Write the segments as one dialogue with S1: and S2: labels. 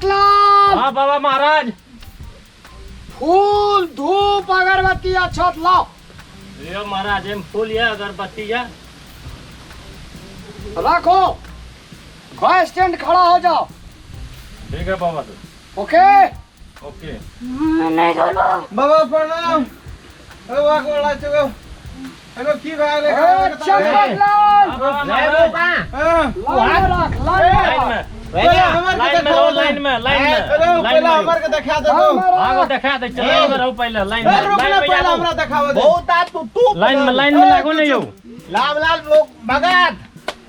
S1: चंपकलाल।
S2: हाँ बाबा महाराज।
S1: फूल धूप अगरबत्ती अक्षत लाओ।
S2: यो महाराज एम फूल या अगरबत्ती या
S1: रखो। गैस स्टैंड खड़ा हो जाओ।
S2: ठीक है बाबा तो।
S1: Okay
S2: okay.
S1: नहीं
S3: बाबा प्रणाम। बाबा को ला चलो। हेलो की भाग ले
S1: चंपकलाल।
S2: लाइन में
S3: पहले हमर के दिखा दे दो।
S2: आगो दिखा दे चलो में रहो पहले लाइन में
S3: पहले हमरा दिखाओ दे। बहुत आ तू
S2: लाइन में लागो नहीं यो
S3: लाल लाल लोग भगत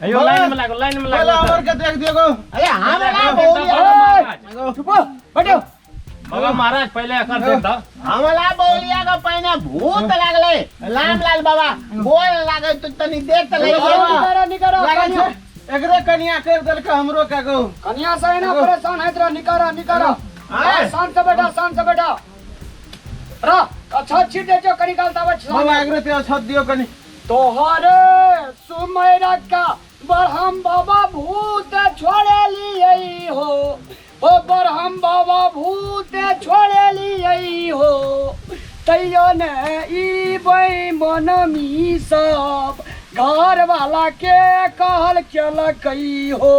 S2: अयो लाइन में लागो
S3: पहले हमर के देख दियो।
S1: अरे हमरा बोलिया चुप बैठो।
S2: बाबा महाराज पहले कर दे दो।
S4: हमला बोलिया का पहने भूत लागले लाम लाल बाबा बोल लागे तो तनी देख त ले
S1: निकारा
S3: एकरे कन्या कर देल के हमरो का गो।
S1: कन्या से ना परेशान है तेरा निकारा शांत से बैठा रा अच्छा छिट दे जो कनी गालता बच
S3: बाबा एकरे ते छत दियो कनी।
S1: तोहरे सुमेरा का बरहम बाबा भूत छोड़े लिए हो। ओ बरहम बाबा भूत छोड़े लिए हो। तैयो ने ई बेईमान मी सब घर वाला के कहल चल कई हो।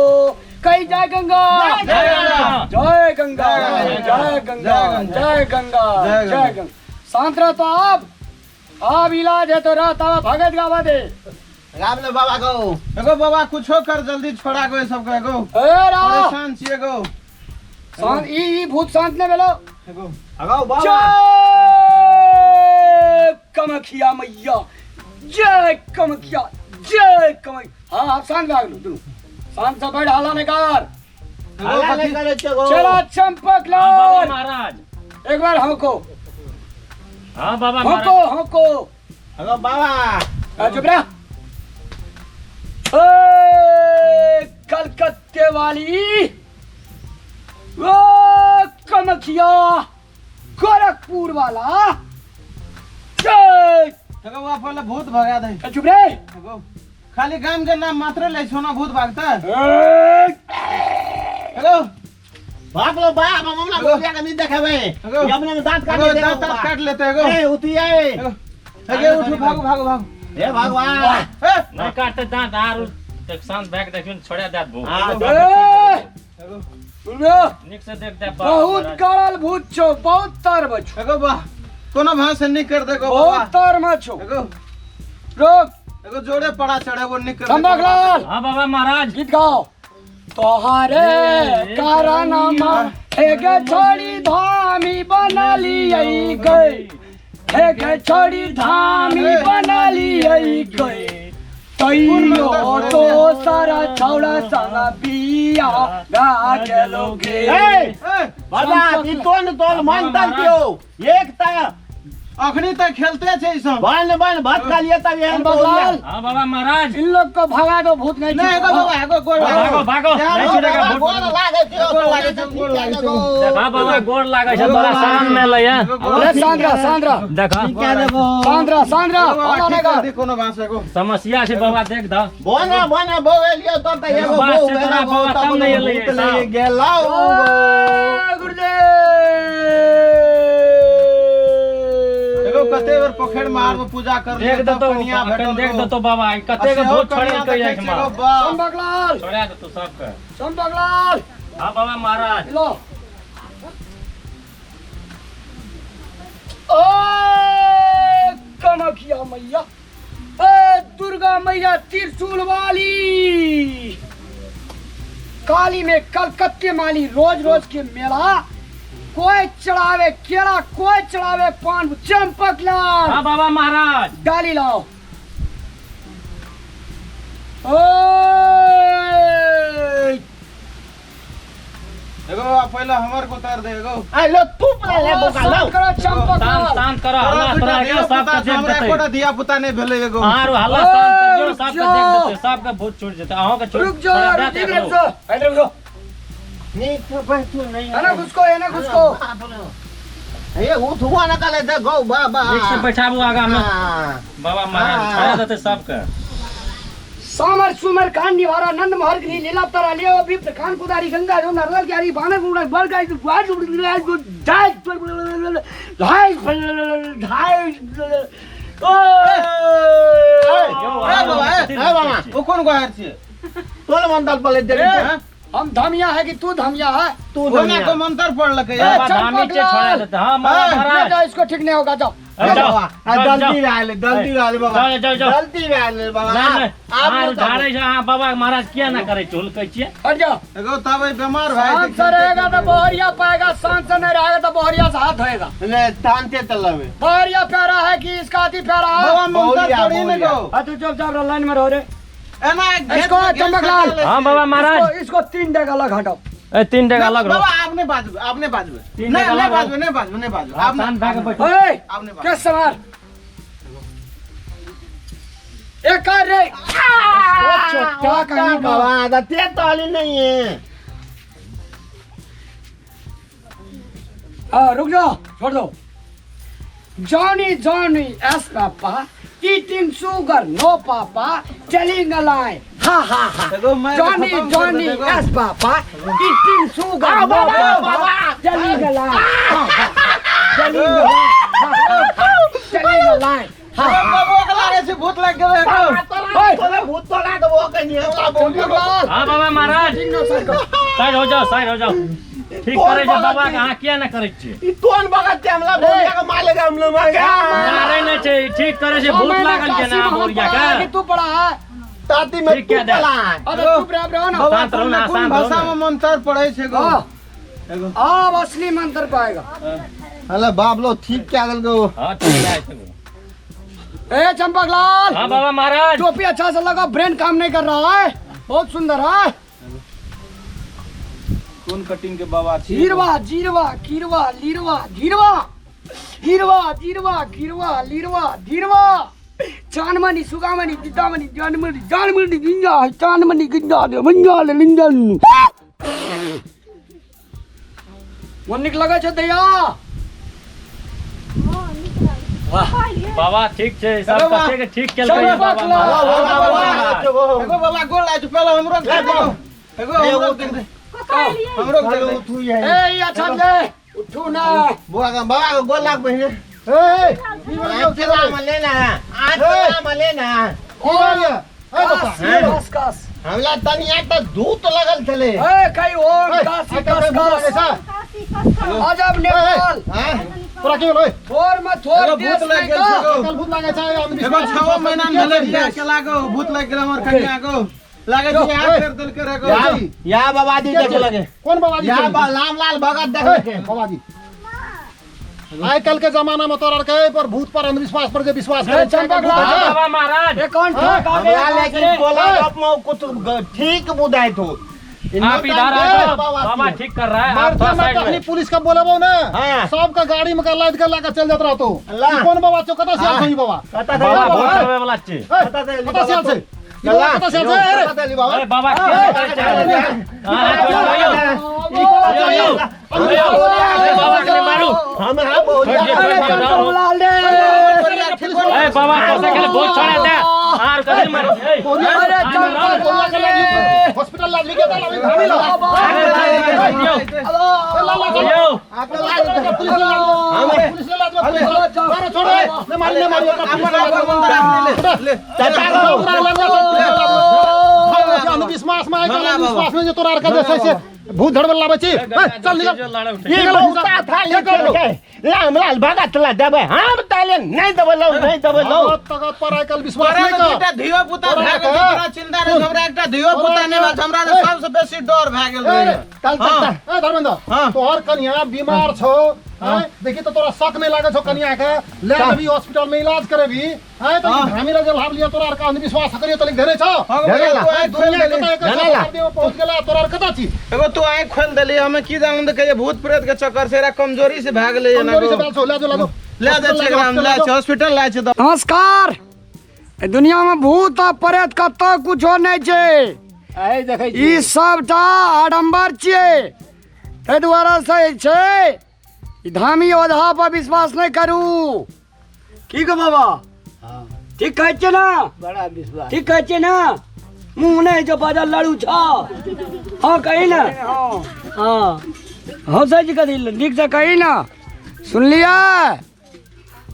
S1: कई जय गंगा जय गंगा जय गंगा जय गंगा जय गंगा। शांत रहो तो आप इलाज है तो रहता भगत गावा दे।
S4: राम ले बाबा को
S3: एगो बाबा कुछो कर जल्दी छोड़ा गो सब का गो।
S1: ए रा
S3: परेशान छिए गो।
S1: शांत ई भूत शांत ने बेलो।
S3: एगो
S4: अगो बाबा
S1: जय कमखिया मैया जय कमखिया जय कमखिया। हाँ आप शांत भाग लो दोनों शांत से बैठ हाला निकाल।
S4: हला ले करे चगो
S1: चला चंपकलाल
S2: बाबा महाराज
S1: एक बार हमको
S2: हाँ बाबा महाराज
S1: हमको
S4: अगो बाबा
S1: चुप रहा। ए कलकत्ते वाली वो कमखिया गोरखपुर वाला जय।
S3: एगो बाबा पहले भूत भगा दे।
S1: चुप रहे।
S3: एगो खाली गाम के नाम मात्र ले सोना भूत भागता। हेलो
S4: भाग लो बा मामला बोलिया का नहीं देखावे
S3: एगो
S4: अपने में दांत काट
S3: एगो
S4: दे
S3: दांत काट लेते एगो।
S4: ए उठिए
S3: एगो उठो भागो
S4: हे भगवान
S3: ए
S2: नहीं काटते दांत आरु एक शांत बैग देखियो छोड़ा दांत भू
S3: एगो
S2: निक से देख दे
S1: बहुत करल भूत छो बहुत तर बछो
S3: एगो बा कोनो भाष नहीं कर दे गो
S1: बहुत
S3: बाबा।
S1: तर मछो
S3: एगो
S1: रोक
S3: एगो जोड़े पड़ा चढ़े वो निकल।
S1: चंपकलाल
S2: हाँ बाबा महाराज
S1: गीत गाओ। तोहरे कारणमा एक छोड़ी धामी बना ली गई। एक छोड़ी धामी बना ली गई। तैयो तो सारा छौड़ा संग बिया गा के लोगे।
S4: बाबा ई तोल मन तल दियो एक ता
S3: अखनी तक खेलते छे सब।
S4: बन भात खा लिए तब ये
S1: चंपकलाल
S2: हाँ बाबा महाराज
S1: इन लोग को भगा दो भूत नहीं
S3: नहीं एगो बाबा एगो गोड़
S2: भागो नहीं छुटेगा भूत
S4: गोड़ लागे थियो
S3: गोड़ लागे थियो, गोड़ लागे थियो।
S2: देखा बाबा गोड़ लागे छै बड़ा सामान में ले या
S1: अरे सांद्रा
S2: देखा
S4: क्या देबो
S1: सांद्रा
S3: बाबा
S1: आने
S3: ठीक
S1: का
S3: कर दी कोनो भाष एगो।
S2: समस्या छै बाबा देख दो
S4: बने बोलियो तो त एगो
S2: बात
S4: बो
S2: से तोरा बाबा तब नहीं एलै
S4: भूत ले गेलौ
S3: एगो कते बेर पोखर मार में पूजा कर
S2: देख दो तो
S3: कन्या भेटल
S2: देख
S3: गो।
S2: दो तो बाबा ई कते के भूत छोड़े के जाय छै मार
S1: चंपकलाल
S2: छोड़ा दे तू सब के
S1: चंपकलाल
S2: हाँ बाबा महाराज
S1: लो ओ कमखिया मैया ए दुर्गा मैया त्रिशूल वाली काली में कलकत्ते माली रोज के मेला कोई चढ़ावे केला कोई चढ़ावे पान चंपकलाल
S2: हाँ बाबा महाराज
S1: डाली लाओ
S3: एगो बाबा पहले हमर को उतार दे एगो।
S4: आ लो तू पला ले बोका लो
S1: करो चंपकलाल
S2: शांत करो अल्लाह तोरा के सब के देख देते
S3: हमरा दिया पुता नहीं भेले एगो।
S2: आरो हल्ला शांत करियो सब के देख देते सब के भूत छूट जेते अहों के
S1: रुक जा रुक जा इधर रुको
S4: नहीं तो बस तू नहीं
S1: है ना घुसको
S4: ये उठवा ना कले दे गो बाबा
S2: एक से बैठाबू आगा में
S4: हाँ।
S2: बाबा महाराज छोड़ा देते सब के
S1: सामर सुमर कान निवारा नंद महर ग्री लीला तरा ले अभी प्रखान कुदारी गंगा जो नरल क्यारी बानर गुड़ा बल गाय गुआड ढाई
S3: बाबा वो कौन गवार छे
S4: तोले मंडल पले दे
S1: हम धमिया है कि तू धमिया है
S4: तू
S3: होना को मंत्र पढ़ लके
S2: बाबा धामी से छोड़ा देते हां महाराज
S1: जाओ इसको ठीक नहीं होगा जाओ
S4: जल्दी आले बाबा
S2: जाओ
S4: जल्दी आले बाबा
S2: आप उधारे से हां बाबा महाराज किया ना करे झोल कहै छियै
S1: हट जाओ
S3: एगो तबे बीमार भाई
S1: शांत से रहेगा तो बहरिया पाएगा शांत से नहीं रहेगा तो बहरिया से हाथ होएगा
S4: ले तानते तलवे
S1: बहरिया प्यारा है कि इसका अति प्यारा है
S3: बाबा मंत्र थोड़ी न गो
S1: तू चुपचाप लाइन में रहो रे
S3: एना
S1: इसको चंपकलाल
S2: हां बाबा महाराज
S1: इसको 3 डेग अलग हटाओ
S2: ए 3 डेग अलग रहो
S3: बाबा आपने बाजू
S2: तीन
S3: नहीं
S2: डेग अलग
S3: नहीं बाजू
S2: आपने भाग बैठो
S1: ओए
S3: आपने बाजू
S1: किस समार एक कर रे क्या कहीं का
S4: बाबा दते ताली नहीं है
S1: रुक जाओ छोड़ दो Johnny yes papa eating sugar no papa telling lies हा हा हा
S3: एगो मैं
S1: Johnny yes papa eating sugar no papa telling line चलिंग line
S3: बाबा के लागे से भूत लग गेले
S4: तोले भूत तोला तो वो कहीं हमरा बोलियो
S2: हां बाबा महाराज साइड हो जाओ ठीक करे जो बाबा के हां किया ना करे छियै
S4: ई तोन बगत ते हमरा बोलिया के मालेगा हम लोग मांगे
S2: मारे नहीं छै ठीक करे से भूत लागल के ना बोरिया का
S1: कि तू पढ़ा है
S4: ताती में
S2: ठीक क्या दे?
S4: तोला
S1: अरे चुप रह ना
S2: शांत रहो ना,
S3: कौन
S2: शांत
S3: भाषा
S2: रहो
S3: में मंत्र पढ़े छे गो एगो
S1: अब असली मंत्र पाएगा
S4: अरे बाप लो ठीक क्या गल गो
S2: हां ठीक है
S1: ए चंपकलाल
S2: हां बाबा महाराज
S1: टोपी अच्छा से लगा ब्रेन काम नहीं कर रहा है बहुत सुंदर है
S3: कौन कटिंग के बाबा छे
S1: जीरवा जीरवा कीरवा लीरवा घीरवा हीरवा जीरवा कीरवा लीरवा धीरवा चानमणि सुगामणि दिदामणि जानमणि गिंजा चानमणि गिंजा मंजाल लिंजन मन निक लगे छे दैया
S2: वाह बाबा ठीक छै सब कते के ठीक केल
S1: चलो
S2: बाबा
S1: बाबा,
S2: महाराज।
S3: एगो बाबा गोल लाज पहले हमरो के दे एगो हमरो के दे
S4: तू ये
S1: ए अच्छा ले उठू ना
S4: बुआ का बाबा को गोल लाग बहिने ए चला मलेना आज चला मलेना
S1: कस कस
S4: हमला तनिया त धूत लगल चले
S1: ए कई और कस कस अजब नेपाल
S4: हां
S3: तोरा के होय
S1: थोर में थोर
S3: एगो
S1: देश
S3: भूत लग
S1: नहीं
S3: गेल
S1: का
S3: छे गो
S4: भूत लागे छै
S3: एगो 6 महीना में बियाह के लागो भूत लग गेल हमर कन्या को लागे छै हाथ कर देल के रे गो
S4: या बाबा जी देख लगे
S3: कौन बाबा
S4: या लाम लाल भगत देख के
S3: बाबा जी आइ कल के जमाना में तोरा के पर भूत पर अंधविश्वास पर के विश्वास करे
S1: चंपकलाल
S2: बाबा महाराज
S1: कौन ठोक आ
S4: हमरा लेकिन बोला अप में कुछ ठीक बुदाई तो
S2: आप इधर आ जाओ बाबा ठीक कर रहा है आप थोड़ा साइड में
S3: पुलिस का बोलाबो ना
S4: हाँ।
S3: सबका गाड़ी में लाद के लाके चल जात रहतो
S4: अल्लाह।
S3: कौन बाबा चो कता से सही बाबा
S4: कता
S2: बाबा
S4: बाबा
S2: बहुत करवे वाला छी
S3: कता से
S4: अल्लाह।
S3: कता से
S4: कता बाबा
S2: ए बाबा बाबा के मारू
S4: हम हां बोलिया
S1: चंपकलाल रे
S2: ए बाबा कैसे खेले बहुत छोड़ा दे आर कदम मारो
S1: अरे चंपकलाल रे
S3: हॉस्पिटल लाद के लावी धामी ला
S2: यो
S3: पुलिस लाद मारो छोड़ ने मारी अंधविश्वास में अंधविश्वास में जो तोरा का जैसे से भूत धड़ में लावे छी चल निकल
S4: ये लोटा था लेके लाम लाल भगत ला देबे हम ताले नहीं देबलो नहीं देबलो
S3: तगत पर आइकल विश्वास नहीं का
S5: एकटा धियो पुता भाग गेल तोरा चिंता नहीं हमरा एकटा धियो पुता नहीं बा हमरा ने सबसे बेसी डर भाग गेल रे
S4: कल तक
S3: ए धर्मेंद्र तोहर कन्या बीमार छो देखी तो तोरा शक नहीं लागे छो कन्या के ले अभी हॉस्पिटल में इलाज करेबी है तो हामी रे जब लिया तोरा का अंधविश्वास करे तो लिख देने छो दुनिया के पहुंच गेला तोरा कता छी
S5: एगो तू आंख खोल देली हमें की जानन के भूत प्रेत के चक्कर से कमजोरी से भाग ले ना
S3: कमजोरी से बैल छो ले दो
S5: ले दे छै ग्राम ले छै हॉस्पिटल ले छै
S1: नमस्कार ए दुनिया में भूत आ प्रेत कतौ कुछो नहीं छै
S4: ए देखै
S1: ई सबटा आडंबर छियै एहि दुआरे से छै ई धामी ओझा पर विश्वास नहीं करू की गो बाबा ठीक कहै छियै ना
S4: बड़ा विश्वास
S1: ठीक कहै छियै ना मुंह नहीं जो बाजा लड़ू छा हाँ कही ना हाँ हंसे जी कदी निक से कही ना सुन लिया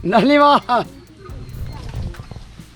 S1: धन्यवाद।